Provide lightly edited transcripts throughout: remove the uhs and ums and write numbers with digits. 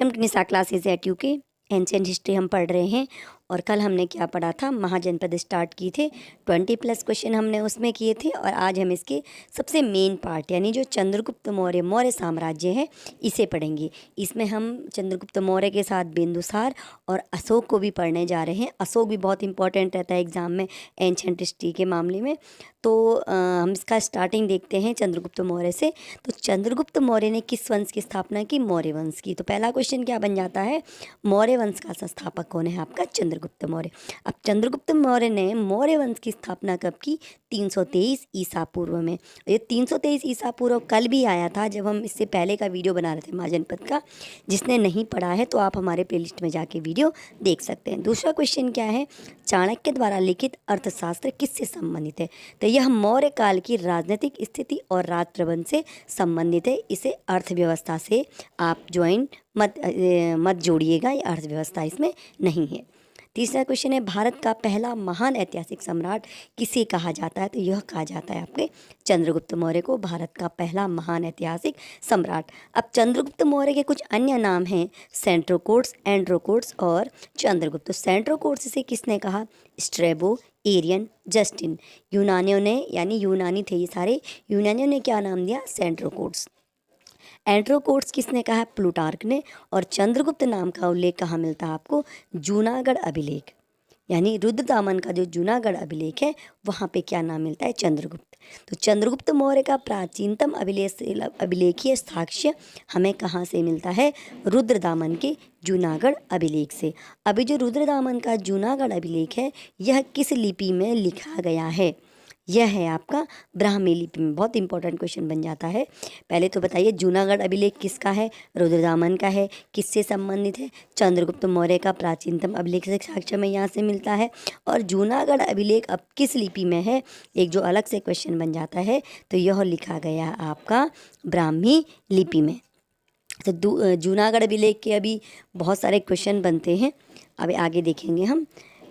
Welcome to Nisha classes at UK. Ancient history हम पढ़ रहे हैं और कल हमने क्या पढ़ा था, महाजनपद स्टार्ट की थे, 20+ क्वेश्चन हमने उसमें किए थे। और आज हम इसके सबसे मेन पार्ट यानी जो चंद्रगुप्त मौर्य मौर्य साम्राज्य है इसे पढ़ेंगे। इसमें हम चंद्रगुप्त मौर्य के साथ बिंदुसार और अशोक को भी पढ़ने जा रहे हैं। अशोक भी बहुत इंपॉर्टेंट रहता है एग्जाम में एंशियंट हिस्ट्री के मामले में। तो हम इसका स्टार्टिंग देखते हैं चंद्रगुप्त मौर्य से। तो चंद्रगुप्त मौर्य ने किस वंश की स्थापना की? मौर्य वंश की। तो पहला क्वेश्चन क्या बन जाता है, मौर्य वंश का संस्थापक कौन है? आपका चंद्रगुप्त मौर्य। अब चंद्रगुप्त मौर्य ने मौर्य वंश की स्थापना कब की? 323 ईसा पूर्व में। ये 323 ईसा पूर्व कल भी आया था जब हम इससे पहले का वीडियो बना रहे थे महाजनपद का। जिसने नहीं पढ़ा है तो आप हमारे प्लेलिस्ट में जाके वीडियो देख सकते हैं। दूसरा क्वेश्चन क्या है, चाणक्य द्वारा लिखित अर्थशास्त्र किससे संबंधित है? तो यह मौर्य काल की राजनीतिक स्थिति और राज प्रबंध से संबंधित है। इसे अर्थव्यवस्था से आप मत जोड़िएगा, ये अर्थव्यवस्था इसमें नहीं है। तीसरा क्वेश्चन है, भारत का पहला महान ऐतिहासिक सम्राट किसे कहा जाता है? तो यह कहा जाता है आपके चंद्रगुप्त मौर्य को भारत का पहला महान ऐतिहासिक सम्राट। अब चंद्रगुप्त मौर्य के कुछ अन्य नाम हैं, सेंट्रोकोट्स, एंड्रोकोट्स और चंद्रगुप्त। सेंट्रोकोट्स से किसने कहा? Strabo, Arrian, Justin. यूनानियों ने, यानी यूनानी थे ये सारे, यूनानियों ने क्या नाम दिया? सेंट्रोकोट्स। एंट्रोकोट्स किसने कहा? प्लूटार्क ने। और चंद्रगुप्त नाम का उल्लेख कहाँ मिलता है आपको? जूनागढ़ अभिलेख, यानी रुद्रदामन का जो जूनागढ़ अभिलेख है वहाँ पे क्या नाम मिलता है? चंद्रगुप्त। तो चंद्रगुप्त मौर्य का प्राचीनतम अभिलेखीय साक्ष्य हमें कहाँ से मिलता है? रुद्रदामन के जूनागढ़ अभिलेख से। अभी जो रुद्रदामन का जूनागढ़ अभिलेख है यह किस लिपि में लिखा गया है? यह है आपका ब्राह्मी लिपि में। बहुत इंपॉर्टेंट क्वेश्चन बन जाता है। पहले तो बताइए जूनागढ़ अभिलेख किसका है? रुद्रदामन का है। किससे संबंधित है? चंद्रगुप्त मौर्य का प्राचीनतम अभिलेख साक्ष्य में यहाँ से मिलता है। और जूनागढ़ अभिलेख अब किस लिपि में है? एक जो अलग से क्वेश्चन बन जाता है, तो यह लिखा गया आपका ब्राह्मी लिपि में। तो जूनागढ़ अभिलेख के अभी बहुत सारे क्वेश्चन बनते हैं, अभी आगे देखेंगे हम।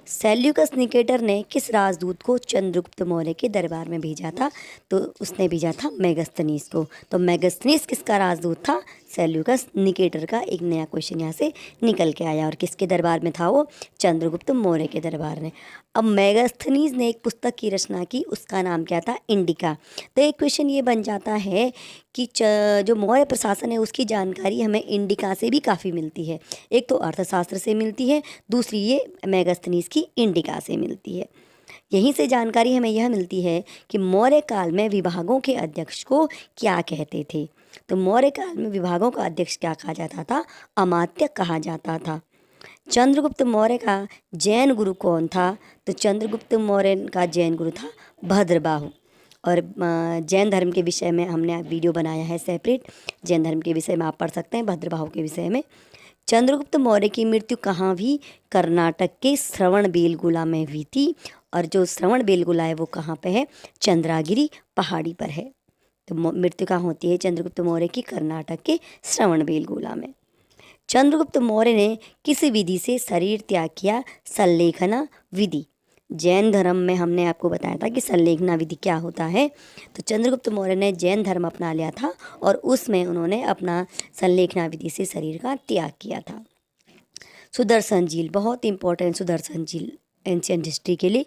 सेल्यूकस निकेटर ने किस राजदूत को चंद्रगुप्त मौर्य के दरबार में भेजा था? तो उसने भेजा था मेगास्थनीस को। तो मेगास्थनीस किसका राजदूत था? सेल्यूकस निकेटर का। एक नया क्वेश्चन यहाँ से निकल के आया। और किसके दरबार में था वो? चंद्रगुप्त मौर्य के दरबार में। अब मेगास्थनीस ने एक पुस्तक की रचना की, उसका नाम क्या था? इंडिका। तो एक क्वेश्चन ये बन जाता है कि जो मौर्य प्रशासन है उसकी जानकारी हमें इंडिका से भी काफ़ी मिलती है। एक तो अर्थशास्त्र से मिलती है, दूसरी ये मेगास्थनीस की इंडिका से मिलती है। यहीं से जानकारी हमें यह मिलती है कि मौर्य काल में विभागों के अध्यक्ष को क्या कहते थे? तो मौर्य काल में विभागों का अध्यक्ष क्या कहा जाता था? अमात्य कहा जाता था। चंद्रगुप्त मौर्य का जैन गुरु कौन था? तो चंद्रगुप्त मौर्य का जैन गुरु था भद्रबाहु। और जैन धर्म के विषय में हमने वीडियो बनाया है सेपरेट, जैन धर्म के विषय में आप पढ़ सकते हैं भद्रबाहु के विषय में। चंद्रगुप्त मौर्य की मृत्यु कहाँ हुई? कर्नाटक के श्रवणबेलगोला में हुई थी। और जो श्रवणबेलगोला है वो कहाँ पे है? चंद्रागिरी पहाड़ी पर है। तो मृत्यु कहाँ होती है चंद्रगुप्त मौर्य की? कर्नाटक के श्रवणबेलगोला में। चंद्रगुप्त मौर्य ने किस विधि से शरीर त्याग किया? संलेखना विधि। जैन धर्म में हमने आपको बताया था कि संलेखना विधि क्या होता है। तो चंद्रगुप्त मौर्य ने जैन धर्म अपना लिया था और उसमें उन्होंने अपना संलेखना विधि से शरीर का त्याग किया था। सुदर्शन झील, बहुत इंपॉर्टेंट सुदर्शन झील एंशियंट हिस्ट्री के लिए।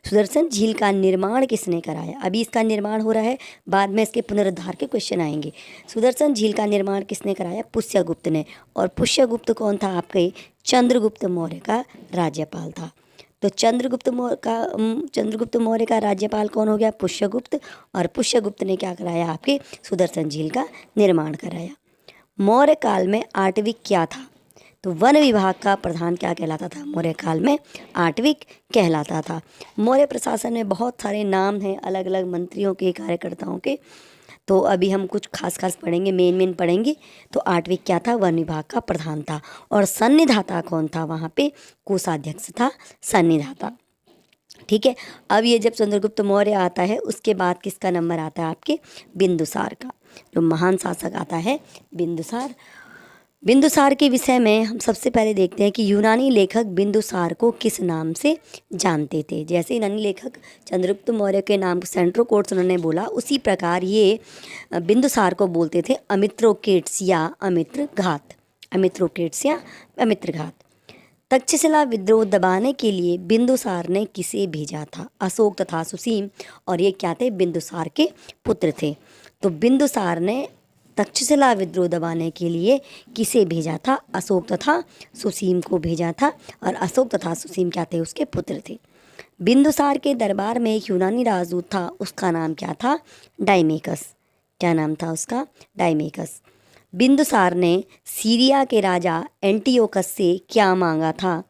सुदर्शन झील का निर्माण किसने कराया? अभी इसका निर्माण हो रहा है, बाद में इसके पुनरुद्धार के क्वेश्चन आएंगे। सुदर्शन झील का निर्माण किसने कराया? पुष्यगुप्त ने। और पुष्यगुप्त कौन था? आपके चंद्रगुप्त मौर्य का राज्यपाल था। तो चंद्रगुप्त मौर्य का राज्यपाल कौन हो गया? पुष्यगुप्त। और पुष्यगुप्त ने क्या कराया? आपके सुदर्शन झील का निर्माण कराया। मौर्य काल में आटविक क्या था? तो वन विभाग का प्रधान क्या कहलाता था? मौर्य काल में आटविक कहलाता था। मौर्य प्रशासन में बहुत सारे नाम हैं अलग अलग मंत्रियों के, कार्यकर्ताओं के। तो अभी हम कुछ खास पढ़ेंगे, मेन पढ़ेंगे। तो आटविक क्या था? वन विभाग का प्रधान था। और सन्निधाता कौन था वहाँ पे? कोषाध्यक्ष था सन्निधाता। ठीक है। अब ये जब चंद्रगुप्त मौर्य आता है उसके बाद किसका नंबर आता है? आपके बिंदुसार का। जो महान शासक आता है बिंदुसार। बिंदुसार के विषय में हम सबसे पहले देखते हैं कि यूनानी लेखक बिंदुसार को किस नाम से जानते थे। जैसे यूनानी लेखक चंद्रगुप्त मौर्य के नाम सेंट्रोकोट्स उन्होंने बोला, उसी प्रकार ये बिंदुसार को बोलते थे अमित्रोकेट्स या अमित्र घात। अमित्रोक्रेट्स या अमित्रघात। तक्षशिला विद्रोह दबाने के लिए बिंदुसार ने किसे भेजा था? अशोक तथा सुसीम, और ये क्या थे? बिंदुसार के पुत्र थे। तो बिंदुसार ने तक्षशिला विद्रोह दबाने के लिए किसे भेजा था? अशोक तथा सुसीम को भेजा था, और अशोक तथा सुसीम क्या थे? उसके पुत्र थे। बिंदुसार के दरबार में एक यूनानी राजदूत था, उसका नाम क्या था? डाइमेकस। क्या नाम था उसका? डाइमेकस। बिंदुसार ने सीरिया के राजा एंटियोकस से क्या मांगा था?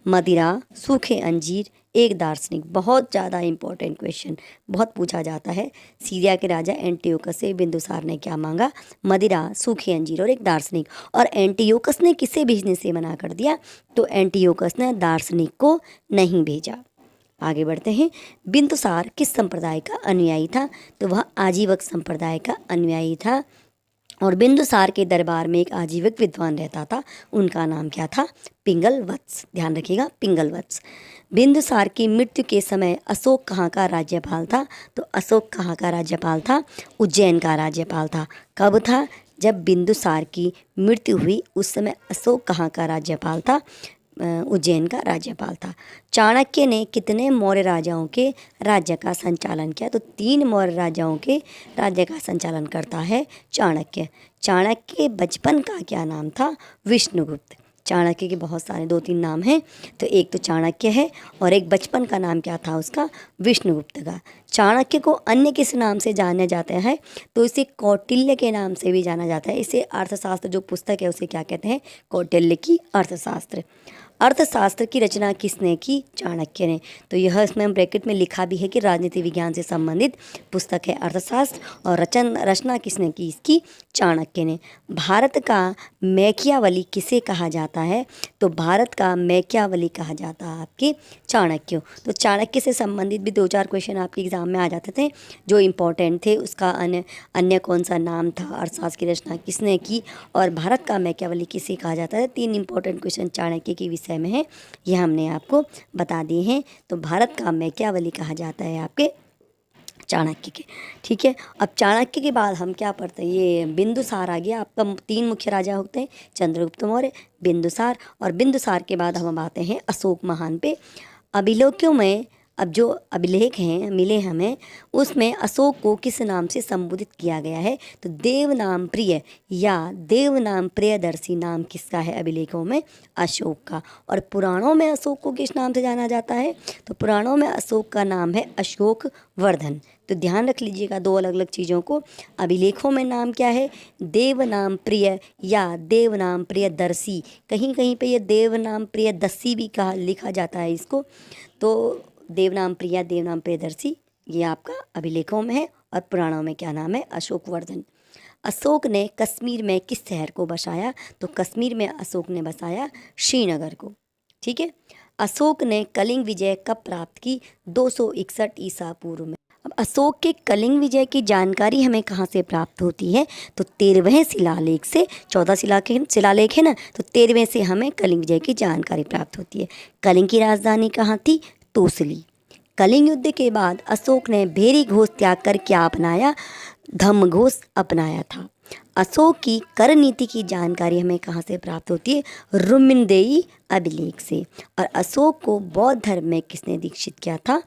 मदिरा, सूखे अंजीर, एक दार्शनिक। बहुत ज़्यादा इंपॉर्टेंट क्वेश्चन, बहुत पूछा जाता है। सीरिया के राजा एंटियोकस से बिंदुसार ने क्या मांगा? मदिरा, सूखे अंजीर और एक दार्शनिक। और एंटियोकस ने किसे भेजने से मना कर दिया? तो एंटियोकस ने दार्शनिक को नहीं भेजा। आगे बढ़ते हैं। बिंदुसार किस संप्रदाय का अनुयायी था? तो वह आजीवक संप्रदाय का अनुयायी था। और बिंदुसार के दरबार में एक आजीवक विद्वान रहता था, उनका नाम क्या था? पिंगलवत्स। ध्यान रखिएगा, पिंगलवत्स। बिंदुसार की मृत्यु के समय अशोक कहाँ का राज्यपाल था? तो अशोक कहाँ का राज्यपाल था? उज्जैन का राज्यपाल था। कब था? जब बिंदुसार की मृत्यु हुई उस समय अशोक कहाँ का राज्यपाल था? उज्जैन का राज्यपाल था। चाणक्य ने कितने मौर्य राजाओं के राज्य का संचालन किया? तो 3 मौर्य राजाओं के राज्य का संचालन करता है चाणक्य। चाणक्य के बचपन का क्या नाम था? विष्णुगुप्त। चाणक्य के बहुत सारे 2-3 नाम हैं, तो एक तो चाणक्य है और एक बचपन का नाम क्या था उसका? विष्णुगुप्त का। चाणक्य को अन्य किस नाम से जाना जाता है? तो इसे कौटिल्य के नाम से भी जाना जाता है। इसे अर्थशास्त्र जो पुस्तक है उसे क्या कहते हैं? कौटिल्य की अर्थशास्त्र। अर्थशास्त्र की रचना किसने की? चाणक्य ने। तो यह इसमें हम ब्रैकेट में लिखा भी है कि राजनीति विज्ञान से संबंधित पुस्तक है अर्थशास्त्र, और रचना किसने की इसकी? चाणक्य ने। भारत का मैकियावली किसे कहा जाता है? तो भारत का मैकियावली कहा जाता है आपके चाणक्य। तो चाणक्य से संबंधित भी 2-4 क्वेश्चन आपके एग्जाम में आ जाते थे जो इम्पोर्टेंट थे। उसका अन्य कौन सा नाम था? अर्थशास्त्र की रचना किसने की? और भारत का मैकियावली किसे कहा जाता है? 3 इंपॉर्टेंट क्वेश्चन चाणक्य के विषय में है, ये हमने आपको बता दिए हैं। तो भारत का मैकियावली कहा जाता है आपके चाणक्य के। ठीक है, अब चाणक्य के बाद हम क्या पढ़ते हैं? ये बिंदुसार आ गया आपका। 3 मुख्य राजा होते हैं, चंद्रगुप्त मौर्य, बिंदुसार, और बिंदुसार के बाद हम आते हैं अशोक महान पे। अभिलेखों में अब जो अभिलेख हैं मिले हमें, उसमें अशोक को किस नाम से संबोधित किया गया है? तो देवनाम प्रिय या देवनाम प्रियदर्शी नाम किसका है अभिलेखों में? अशोक का। और पुराणों में अशोक को किस नाम से जाना जाता है? तो पुराणों में अशोक का नाम है अशोक वर्धन। तो ध्यान रख लीजिएगा 2 अलग अलग चीज़ों को। अभिलेखों में नाम क्या है? देवनाम प्रिय या देवनाम प्रियदर्शी। कहीं कहीं पे ये देवनाम प्रियदर्शी भी कहा लिखा जाता है इसको। तो देवनाम प्रिया, देवनाम प्रियदर्शी, ये आपका अभिलेखों में है। और पुराणों में क्या नाम है? अशोक वर्धन। अशोक ने कश्मीर में किस शहर को बसाया? तो कश्मीर में अशोक ने बसाया श्रीनगर को। ठीक है। अशोक ने कलिंग विजय कब प्राप्त की? 261 ईसा पूर्व में। अब अशोक के कलिंग विजय की जानकारी हमें कहाँ से प्राप्त होती है? तो 13वें शिलालेख से। 14 शिलालेख है ना, तो 13वें से हमें कलिंग विजय की जानकारी प्राप्त होती है। कलिंग की राजधानी कहाँ थी? तोसली। कलिंग युद्ध के बाद अशोक ने भेरी घोष त्याग कर क्या अपनाया? धम्म घोष अपनाया था। अशोक की कर नीति की जानकारी हमें कहाँ से प्राप्त होती है? रुमिनदेई अभिलेख से। और अशोक को बौद्ध धर्म में किसने दीक्षित किया था?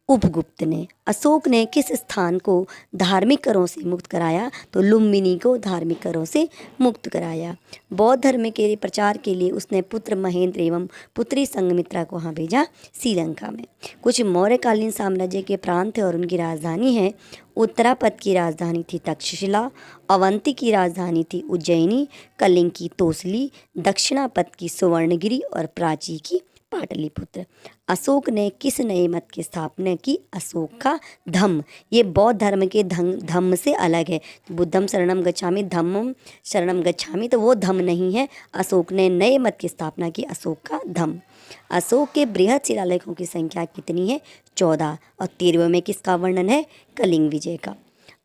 उपगुप्त ने। अशोक ने किस स्थान को धार्मिक करों से मुक्त कराया? तो लुम्बिनी को धार्मिक करों से मुक्त कराया। बौद्ध धर्म के प्रचार के लिए उसने पुत्र महेंद्र एवं पुत्री संघमित्रा को वहाँ भेजा? श्रीलंका में। कुछ मौर्यकालीन साम्राज्य के प्रांत और उनकी राजधानी है। उत्तरापद की राजधानी थी तक्षशिला, अवंती की राजधानी थी उज्जैनी, कलिंग की तोसली, दक्षिणापद की सुवर्णगिरी और प्राची की पाटलिपुत्र। अशोक ने किस नए मत की स्थापना की? अशोक का धम्म। ये बौद्ध धर्म के धम्म से अलग है। बुद्धम शरणम गच्छामि, धम्मम शरणम गच्छामि, तो वो धम्म नहीं है। अशोक ने नए मत की स्थापना की, अशोक का धम्म। अशोक के बृहद शिलालेखों की संख्या कितनी है? 14। और 13वें में किसका वर्णन है? कलिंग विजय का।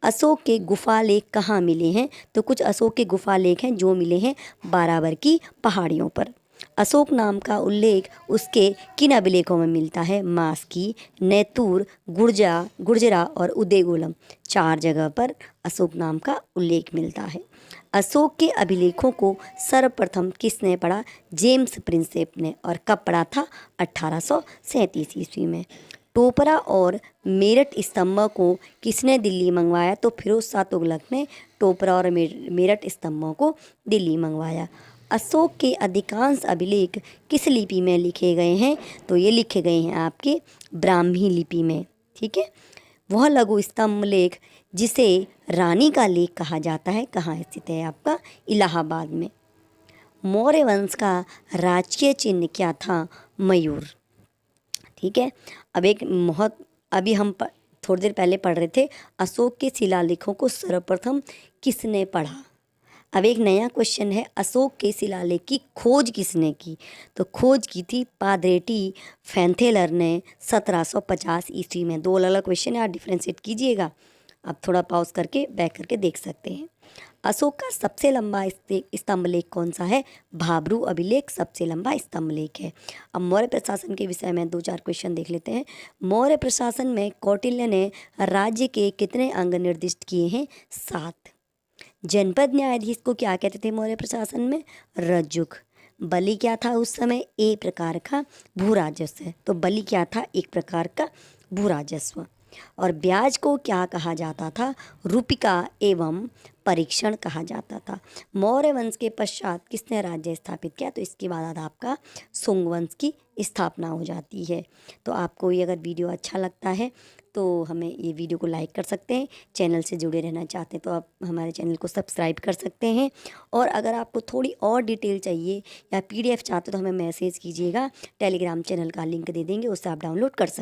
अशोक के गुफा लेख कहाँ मिले हैं? तो कुछ अशोक के गुफा लेख हैं जो मिले हैं बाराबर की पहाड़ियों पर। अशोक नाम का उल्लेख उसके किन अभिलेखों में मिलता है? मास्की, नेतूर, गुर्जरा और उदेगोलम, 4 जगह पर अशोक नाम का उल्लेख मिलता है। अशोक के अभिलेखों को सर्वप्रथम किसने पढ़ा? जेम्स प्रिंसेप ने। और कब पढ़ा था? 1837 ईस्वी में। टोपरा और मेरठ स्तंभों को किसने दिल्ली मंगवाया? तो फिरोज शाह तुगलक ने टोपरा और मेरठ स्तंभों को दिल्ली मंगवाया। अशोक के अधिकांश अभिलेख किस लिपि में लिखे गए हैं? तो ये लिखे गए हैं आपके ब्राह्मी लिपि में। ठीक है। वह लघु स्तंभ लेख जिसे रानी का लेख कहा जाता है कहाँ स्थित है? आपका इलाहाबाद में। मौर्य वंश का राजकीय चिन्ह क्या था? मयूर। ठीक है। अब एक बहुत अभी हम थोड़ी देर पहले पढ़ रहे थे अशोक के शिलालेखों को सर्वप्रथम किसने पढ़ा। अब एक नया क्वेश्चन है, अशोक के शिलालेख की खोज किसने की? तो खोज की थी पादरेटी फैंथेलर ने 1750 ईस्वी में। 2 अलग अलग क्वेश्चन है, आप डिफ्रेंशिएट कीजिएगा। आप थोड़ा पॉज करके बैक करके देख सकते हैं। अशोक का सबसे लंबा स्तंभ लेख कौन सा है? भाब्रू अभिलेख सबसे लंबा स्तंभ लेख है। अब मौर्य प्रशासन के विषय में 2-4 क्वेश्चन देख लेते हैं। मौर्य प्रशासन में कौटिल्य ने राज्य के कितने अंग निर्दिष्ट किए हैं? 7। जनपद न्यायाधीश को क्या कहते थे मौर्य प्रशासन में? रजुक। बलि क्या था उस समय? एक प्रकार का भू राजस्व। तो बलि क्या था? एक प्रकार का भू राजस्व। और ब्याज को क्या कहा जाता था? रूपिका एवं परीक्षण कहा जाता था। मौर्य वंश के पश्चात किसने राज्य स्थापित किया? तो इसके बाद आपका शुंग वंश की स्थापना हो जाती है। तो आपको ये अगर वीडियो अच्छा लगता है तो हमें ये वीडियो को लाइक कर सकते हैं। चैनल से जुड़े रहना चाहते हैं तो आप हमारे चैनल को सब्सक्राइब कर सकते हैं। और अगर आपको थोड़ी और डिटेल चाहिए या PDF चाहते हो तो हमें मैसेज कीजिएगा। टेलीग्राम चैनल का लिंक दे देंगे, उससे आप डाउनलोड कर सकते हैं।